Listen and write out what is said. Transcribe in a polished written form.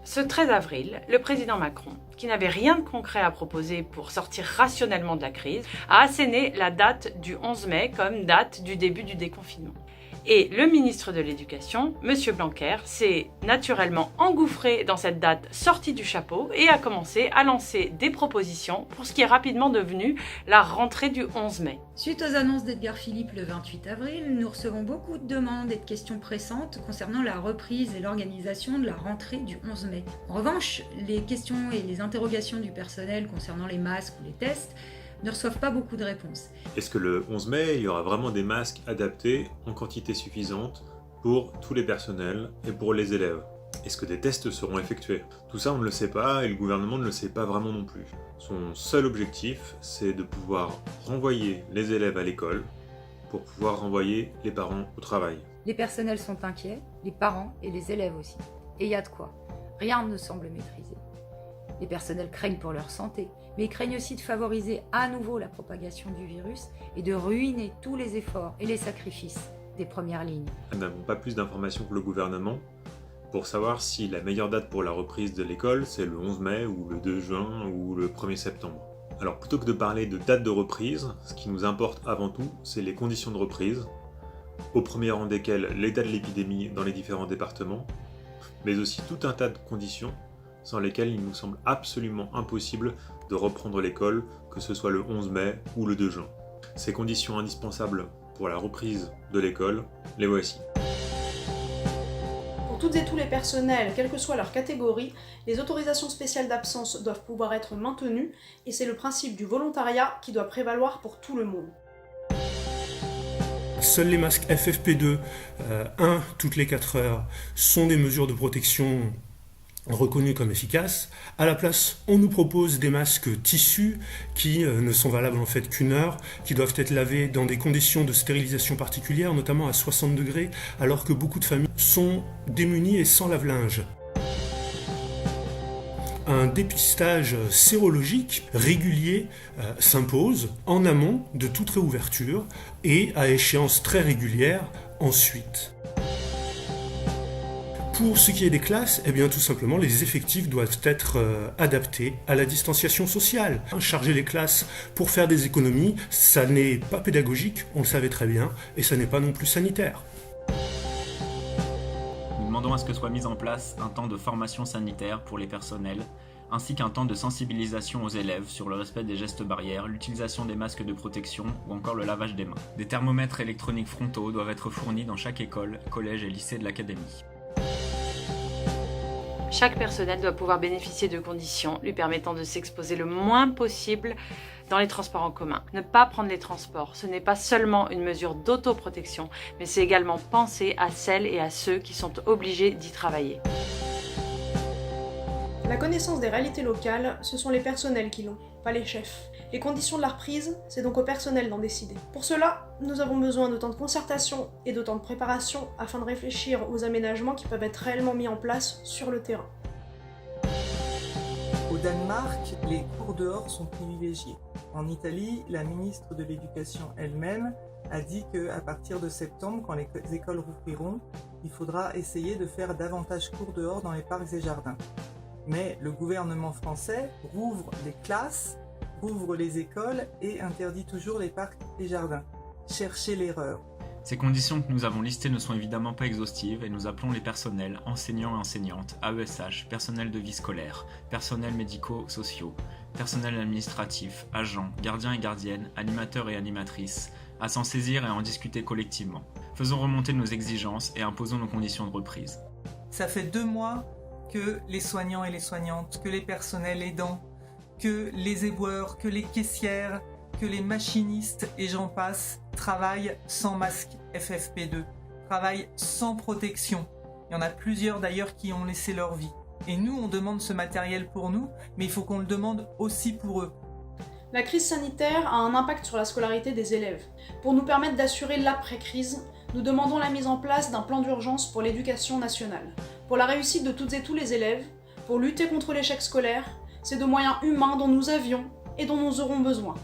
Ce 13 avril, le président Macron, qui n'avait rien de concret à proposer pour sortir rationnellement de la crise, a asséné la date du 11 mai comme date du début du déconfinement. Et le ministre de l'Éducation, M. Blanquer, s'est naturellement engouffré dans cette date sortie du chapeau et a commencé à lancer des propositions pour ce qui est rapidement devenu la rentrée du 11 mai. Suite aux annonces d'Edgar Philippe le 28 avril, nous recevons beaucoup de demandes et de questions pressantes concernant la reprise et l'organisation de la rentrée du 11 mai. En revanche, les questions et les interrogations du personnel concernant les masques ou les tests ne reçoivent pas beaucoup de réponses. Est-ce que le 11 mai, il y aura vraiment des masques adaptés en quantité suffisante pour tous les personnels et pour les élèves? Est-ce que des tests seront effectués? Tout ça, on ne le sait pas et le gouvernement ne le sait pas vraiment non plus. Son seul objectif, c'est de pouvoir renvoyer les élèves à l'école pour pouvoir renvoyer les parents au travail. Les personnels sont inquiets, les parents et les élèves aussi. Et il y a de quoi. Rien ne semble maîtrisé. Les personnels craignent pour leur santé, mais ils craignent aussi de favoriser à nouveau la propagation du virus et de ruiner tous les efforts et les sacrifices des premières lignes. Nous n'avons pas plus d'informations que le gouvernement pour savoir si la meilleure date pour la reprise de l'école, c'est le 11 mai ou le 2 juin ou le 1er septembre. Alors plutôt que de parler de date de reprise, ce qui nous importe avant tout, c'est les conditions de reprise, au premier rang desquelles l'état de l'épidémie dans les différents départements, mais aussi tout un tas de conditions sans lesquelles il nous semble absolument impossible de reprendre l'école, que ce soit le 11 mai ou le 2 juin. Ces conditions indispensables pour la reprise de l'école, les voici. Pour toutes et tous les personnels, quelle que soit leur catégorie, les autorisations spéciales d'absence doivent pouvoir être maintenues et c'est le principe du volontariat qui doit prévaloir pour tout le monde. Seuls les masques FFP2, un toutes les 4 heures, sont des mesures de protection reconnus comme efficaces. À la place, on nous propose des masques tissus qui ne sont valables en fait qu'une heure, qui doivent être lavés dans des conditions de stérilisation particulières, notamment à 60 degrés, alors que beaucoup de familles sont démunies et sans lave-linge. Un dépistage sérologique régulier s'impose en amont de toute réouverture et à échéance très régulière ensuite. Pour ce qui est des classes, eh bien tout simplement les effectifs doivent être adaptés à la distanciation sociale. Charger les classes pour faire des économies, ça n'est pas pédagogique, on le savait très bien, et ça n'est pas non plus sanitaire. Nous demandons à ce que soit mis en place un temps de formation sanitaire pour les personnels, ainsi qu'un temps de sensibilisation aux élèves sur le respect des gestes barrières, l'utilisation des masques de protection ou encore le lavage des mains. Des thermomètres électroniques frontaux doivent être fournis dans chaque école, collège et lycée de l'académie. Chaque personnel doit pouvoir bénéficier de conditions lui permettant de s'exposer le moins possible dans les transports en commun. Ne pas prendre les transports, ce n'est pas seulement une mesure d'autoprotection, mais c'est également penser à celles et à ceux qui sont obligés d'y travailler. La connaissance des réalités locales, ce sont les personnels qui l'ont, pas les chefs. Les conditions de la reprise, c'est donc au personnel d'en décider. Pour cela, nous avons besoin de temps de concertation et de temps de préparation afin de réfléchir aux aménagements qui peuvent être réellement mis en place sur le terrain. Au Danemark, les cours dehors sont privilégiés. En Italie, la ministre de l'Éducation elle-même a dit qu'à partir de septembre, quand les écoles rouvriront, il faudra essayer de faire davantage cours dehors dans les parcs et jardins. Mais le gouvernement français rouvre les classes, rouvre les écoles et interdit toujours les parcs et jardins. Cherchez l'erreur. Ces conditions que nous avons listées ne sont évidemment pas exhaustives et nous appelons les personnels, enseignants et enseignantes, AESH, personnel de vie scolaire, personnels médico-sociaux, personnel administratif, agents, gardiens et gardiennes, animateurs et animatrices, à s'en saisir et à en discuter collectivement. Faisons remonter nos exigences et imposons nos conditions de reprise. Ça fait 2 mois que les soignants et les soignantes, que les personnels aidants, que les éboueurs, que les caissières, que les machinistes et j'en passe travaillent sans masque FFP2, travaillent sans protection. Il y en a plusieurs d'ailleurs qui ont laissé leur vie. Et nous, on demande ce matériel pour nous, mais il faut qu'on le demande aussi pour eux. La crise sanitaire a un impact sur la scolarité des élèves. Pour nous permettre d'assurer l'après-crise, nous demandons la mise en place d'un plan d'urgence pour l'éducation nationale. Pour la réussite de toutes et tous les élèves, pour lutter contre l'échec scolaire, c'est de moyens humains dont nous avions et dont nous aurons besoin.